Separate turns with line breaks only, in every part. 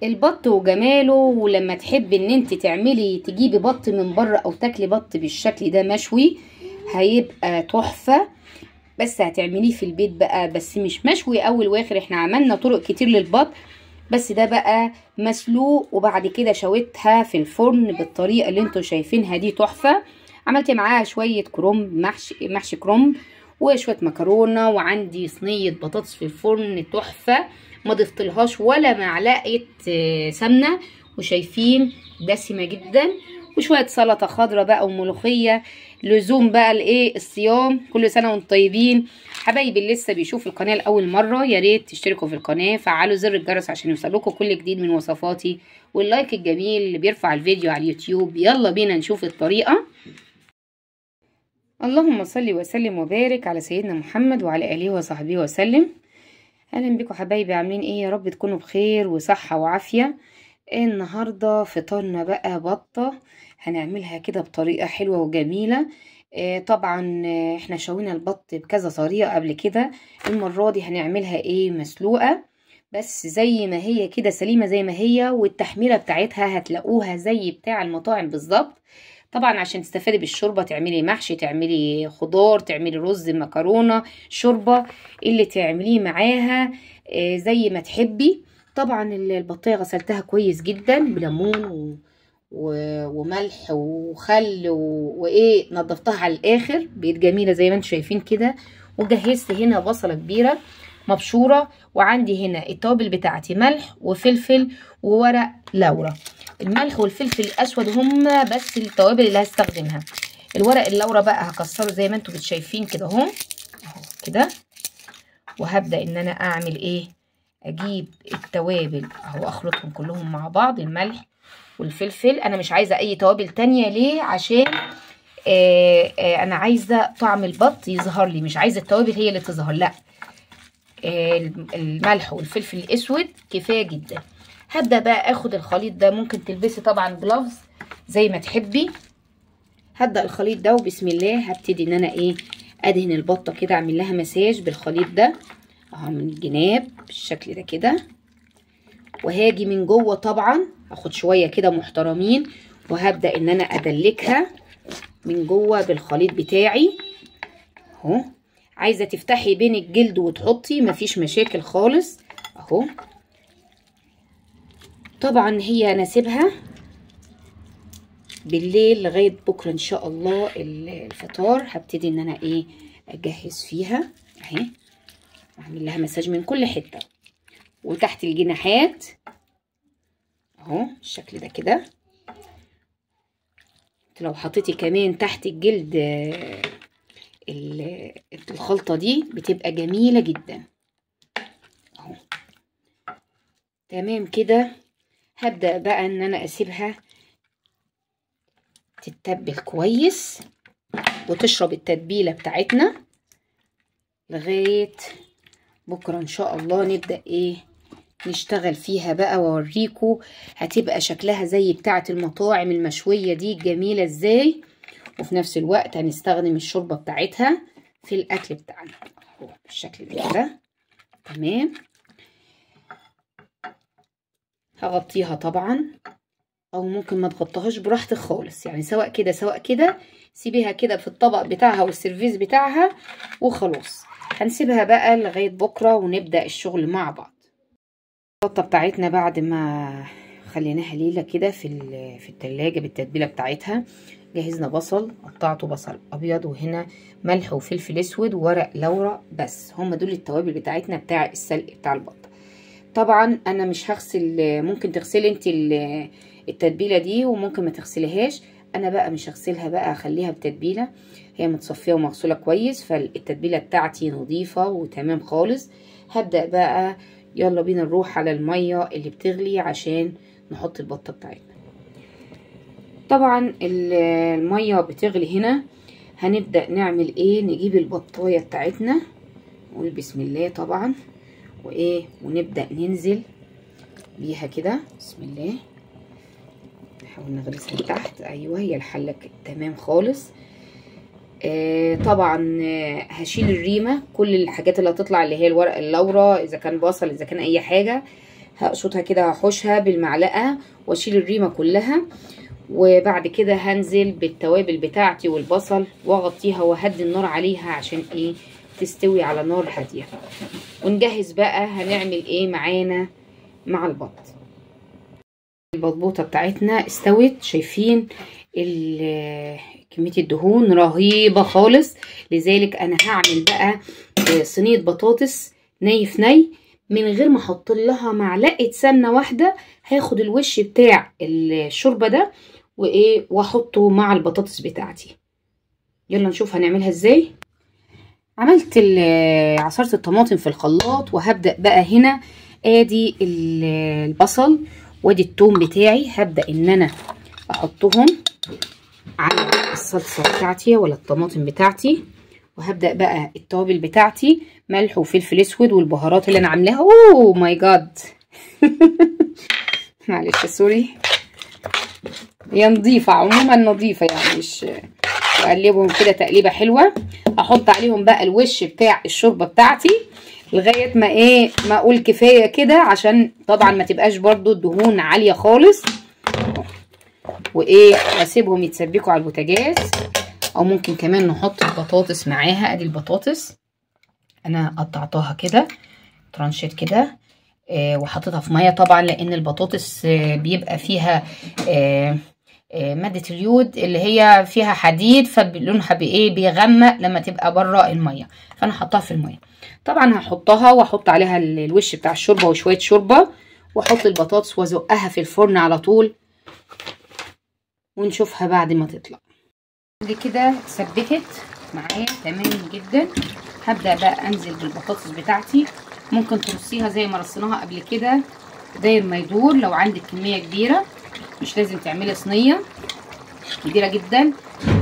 البط وجماله. ولما تحبي ان انت تجيبي بط من بره او تاكلي بط بالشكل ده مشوي هيبقى تحفه. بس هتعمليه في البيت بقى، بس مش مشوي اول واخر. احنا عملنا طرق كتير للبط، بس ده بقى مسلوق وبعد كده شويتها في الفرن بالطريقه اللي انتوا شايفينها دي تحفه. عملت معاها شويه كرنب، محشي كرنب وشويه مكرونه، وعندي صينيه بطاطس في الفرن تحفه، ما ضفتلهاش ولا معلقه سمنه، وشايفين دسمه جدا. وشويه سلطه خضراء بقى وملوخيه. لزوم بقى الايه الصيام. كل سنه وانتم طيبين. حبايبي اللي لسه بيشوفوا القناه لاول مره يا ريت تشتركوا في القناه، فعلوا زر الجرس عشان يوصلكوا كل جديد من وصفاتي، واللايك الجميل اللي بيرفع الفيديو على اليوتيوب. يلا بينا نشوف الطريقه. اللهم صل وسلم وبارك على سيدنا محمد وعلى اله وصحبه وسلم. اهلا بكم حبايبي، عاملين ايه؟ يا رب تكونوا بخير وصحه وعافيه. النهارده فطارنا بقى بطه، هنعملها كده بطريقه حلوه وجميله. طبعا احنا شوينا البط بكذا طريقه قبل كده. المره دي هنعملها ايه؟ مسلوقه، بس زي ما هي كده سليمه زي ما هي، والتحميره بتاعتها هتلاقوها زي بتاع المطاعم بالظبط. طبعا عشان تستفادي بالشوربه، تعملي محشي، تعملي خضار، تعملي رز، مكرونه، شوربه، اللي تعمليه معاها زي ما تحبي. طبعا البطيه غسلتها كويس جدا بليمون وملح وخل وايه، نضفتها على الاخر، بقت جميله زي ما انتم شايفين كده. وجهزت هنا بصله كبيره مبشوره، وعندي هنا التوابل بتاعتي ملح وفلفل وورق لورا. الملح والفلفل الاسود هما بس التوابل اللي هستخدمها. الورق اللورا بقى هكسره زي ما انتم شايفين كده اهو كده. وهبدا ان انا اعمل ايه؟ اجيب التوابل اهو، اخلطهم كلهم مع بعض، الملح والفلفل. انا مش عايزه اي توابل تانية، ليه؟ عشان انا عايزه طعم البط يظهر لي، مش عايزه التوابل هي اللي تظهر، لا. الملح والفلفل الاسود كفايه جدا. هبدا بقى اخد الخليط ده، ممكن تلبسي طبعا جلافز زي ما تحبي. هبدا الخليط ده وبسم الله هبتدي ان انا ايه؟ ادهن البطه كده، اعمل لها مساج بالخليط ده اهو من الجناب بالشكل ده كده. وهاجي من جوه طبعا هاخد شويه كده محترمين، وهبدا ان انا ادلكها من جوه بالخليط بتاعي اهو. عايزه تفتحي بين الجلد وتحطي، مفيش مشاكل خالص اهو. طبعا هي انا سيبها بالليل لغايه بكره ان شاء الله. الفطار هبتدي ان انا ايه؟ اجهز فيها اهي، اعمل لها مساج من كل حته وتحت الجناحات اهو بالشكل ده كده. لو حطيتي كمان تحت الجلد الخلطه دي بتبقى جميله جدا اهو. تمام كده. هبدا بقى ان انا اسيبها تتبل كويس وتشرب التتبيله بتاعتنا لغايه بكره ان شاء الله. نبدا ايه؟ نشتغل فيها بقى واوريكم هتبقى شكلها زي بتاعه المطاعم المشويه دي جميله ازاي. وفي نفس الوقت هنستخدم الشوربه بتاعتها في الاكل بتاعنا اهو بالشكل ده كده. تمام. هغطيها طبعا، او ممكن ما تغطيهاش براحتك خالص، يعني سواء كده سواء كده. سيبيها كده في الطبق بتاعها والسيرفيس بتاعها وخلاص. هنسيبها بقى لغايه بكره ونبدا الشغل مع بعض. البطه بتاعتنا بعد ما خليناها ليله كده في التلاجة بالتتبيله بتاعتها، جهزنا بصل، قطعته بصل ابيض، وهنا ملح وفلفل اسود وورق لورا، بس هم دول التوابل بتاعتنا بتاع السلق بتاع البطه. طبعا انا مش هغسل، ممكن تغسلي انت التتبيله دي وممكن ما تغسليهاش. انا بقى مش هغسلها بقى، اخليها بتتبيله هي متصفيه ومغسوله كويس، فالتتبيله بتاعتي نظيفه وتمام خالص. هبدا بقى يلا بينا نروح على الميه اللي بتغلي عشان نحط البطه بتاعتنا. طبعا الميه بتغلي هنا، هنبدا نعمل ايه؟ نجيب البطايه بتاعتنا، نقول بسم الله طبعا وايه، ونبدا ننزل بيها كده بسم الله. نحاول نغرسها تحت، ايوه هي الحله تمام خالص. طبعا هشيل الريمه، كل الحاجات اللي هتطلع اللي هي الورق اللورا، اذا كان بصل اذا كان اي حاجه هقشطها كده، هحوشها بالمعلقه واشيل الريمه كلها. وبعد كده هنزل بالتوابل بتاعتي والبصل واغطيها واهدي النار عليها عشان ايه تستوي على نار هاديه. ونجهز بقى هنعمل ايه معانا مع البط. البطبوطه بتاعتنا استوت، شايفين كميه الدهون رهيبه خالص. لذلك انا هعمل بقى صينيه بطاطس ني في ني من غير ما احط لها معلقه سمنه واحده. هاخد الوش بتاع الشوربه ده وايه واحطه مع البطاطس بتاعتي. يلا نشوف هنعملها ازاي. عملت عصرت الطماطم في الخلاط، وهبدأ بقى هنا ادي البصل وادي التوم بتاعي. هبدأ ان انا احطهم على الصلصة بتاعتي ولا الطماطم بتاعتي، وهبدأ بقى التوابل بتاعتي ملح وفلفل اسود والبهارات اللي انا عاملاها. اوه ماي جاد معلش سوري، هي نظيفة عموما، نظيفة يعني، مش اقلبهم كده تقليبه حلوه. احط عليهم بقى الوش بتاع الشوربه بتاعتي لغايه ما ايه ما اقول كفايه كده، عشان طبعا ما تبقاش برضو الدهون عاليه خالص. وايه واسيبهم يتسبكوا على البوتاجاز، او ممكن كمان نحط البطاطس معاها. ادي البطاطس انا قطعتها كده ترانشات كده، وحطيتها في ميه طبعا، لان البطاطس بيبقى فيها مادة اليود اللي هي فيها حديد، فلونها بيغمق لما تبقى بره المية. فانا حطها في المية طبعا. هحطها واحط عليها الوش بتاع الشوربة وشوية شوربة، واحط البطاطس وازقها في الفرن على طول، ونشوفها بعد ما تطلع. دي كده سبكت معايا تمام جدا. هبدأ بقى انزل بالبطاطس بتاعتي. ممكن ترصيها زي ما رصيناها قبل كده داير ما يدور. لو عندك كمية كبيرة مش لازم تعملي صينيه كبيره جدا،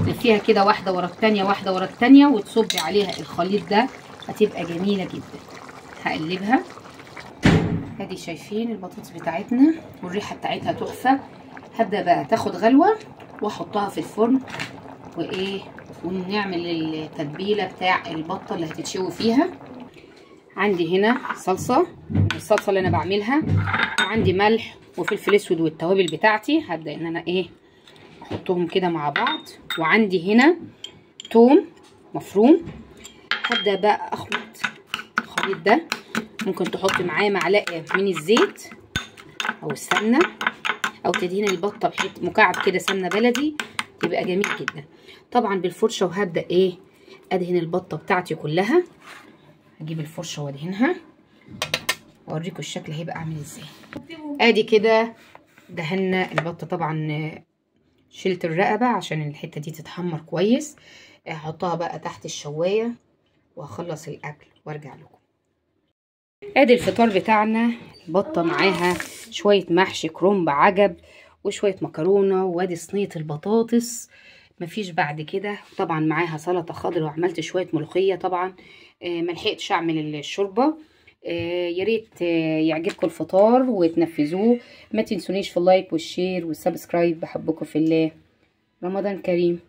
تلفيها كده واحده ورا الثانيه واحده ورا الثانيه وتصبي عليها الخليط ده، هتبقى جميله جدا. هقلبها. ادي شايفين البطاطس بتاعتنا والريحه بتاعتها تحفه. هبدا بقى تاخد غلوه واحطها في الفرن وايه ونعمل التتبيله بتاع البطه اللي هتتشوي فيها. عندي هنا صلصه، الصلصه اللي انا بعملها، وعندي ملح وفلفل اسود والتوابل بتاعتي. هبدا ان انا ايه احطهم كده مع بعض. وعندي هنا توم مفروم. هبدا بقى اخلط الخليط ده. ممكن تحطي معاه معلقه من الزيت او السمنه، او تدهني البطه بحته مكعب كده سمنه بلدي، يبقى جميل جدا طبعا بالفرشه. وهبدا ايه ادهن البطه بتاعتي كلها. هجيب الفرشه وادهنها واوريكم الشكل هيبقى عامل ازاي. ادي كده دهنا البطه طبعا، شلت الرقبه عشان الحته دي تتحمر كويس. هحطها بقى تحت الشوايه واخلص الاكل وارجع لكم. ادي الفطار بتاعنا، البطه معاها شويه محشي كرنب عجب وشويه مكرونه، وادي صينيه البطاطس مفيش بعد كده. طبعا معاها سلطه خضراء، وعملت شويه ملوخيه طبعا. ملحقتش اعمل الشوربه. يا ريت يعجبكم الفطار وتنفذوه. ما تنسونيش في اللايك والشير والسبسكرايب. بحبكم في الله. رمضان كريم.